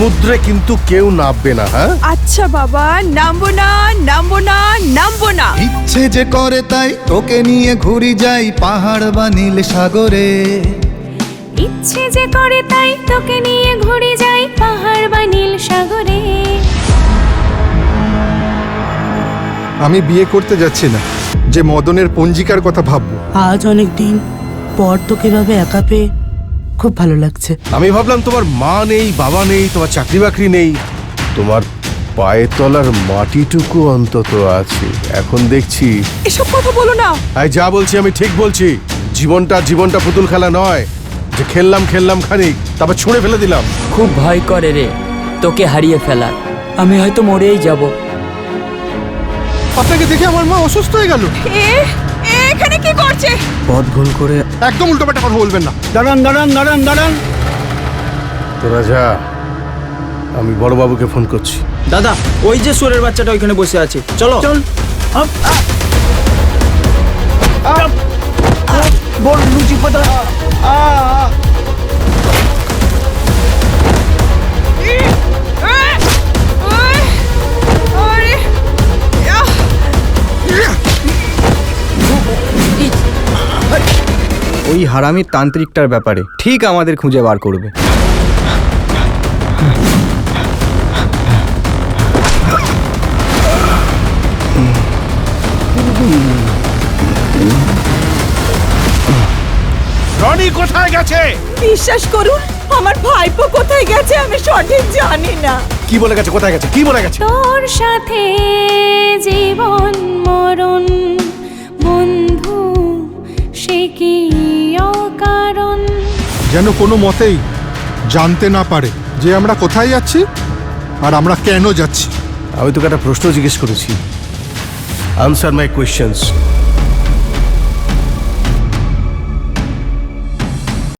সমুদ্রে কিন্তু কেউ নামবে না। হ্যাঁ আচ্ছা বাবা, নামবো না নামবো না নামবো না। ইচ্ছে যে করে তাই তোকে নিয়ে ঘুরি যাই পাহাড় বা নীল সাগরে। ইচ্ছে যে করে তাই তোকে নিয়ে ঘুরে যাই পাহাড় বা নীল সাগরে। আমি বিয়ে করতে যাচ্ছি না, যে মদনের পঞ্জিকার কথা ভাববো। আজ অনেক দিন পর তোকে ভাবে একা পেয়ে খুব ভালো লাগছে। আমি ভাবলাম তোমার মা নেই, বাবা নেই, তোমার চাকরি বাকরি নেই, তোমার পায়ের তলার মাটিটুকু অন্তত আছে। এখন দেখছি এসব কথা বলো না। যা বলছি আমি ঠিক বলছি। জীবনটা পুতুল খেলা নয় যে খেললাম খানিক তারপর ছুঁড়ে ফেলে দিলাম। খুব ভয় করে রে তোকে হারিয়ে ফেলার। আমি হয়তো মরেই যাব। আপনাকে দেখে আমার মা অসুস্থ হয়ে গেল। এখানে কি করছে? পথ ভুল করে একদম উল্টোপাল্টা কথা বলবেন না। দাঁড়ান দাঁড়ান দাঁড়ান দাঁড়ান। তোরা যা, আমি বড়বাবুকে ফোন করছি। দাদা, ওই যে সুরের বাচ্চাটা ওইখানে বসে আছে, চলো চল। ওই হারামির তান্ত্রিকটার ব্যাপারে ঠিক আমাদের খুঁজে বার করবে। রনি কোথায় গেছে? বিশ্বাস করুন, আমার ভাইপো কোথায় গেছে আমি সঠিক জানি না। কি বলে গেছে? কোথায় গেছে? কি বলে গেছে? তোর সাথে জীবন মরণ বন্ধু, সে কি অকারণ। যেন কোনো মতেই জানতে না পারে যে আমরা কোথায় যাচ্ছি আর আমরা কেন যাচ্ছি। আমি তোকে একটা প্রশ্ন জিজ্ঞেস করেছি, আনসার মাই কোয়েশ্চেন্স।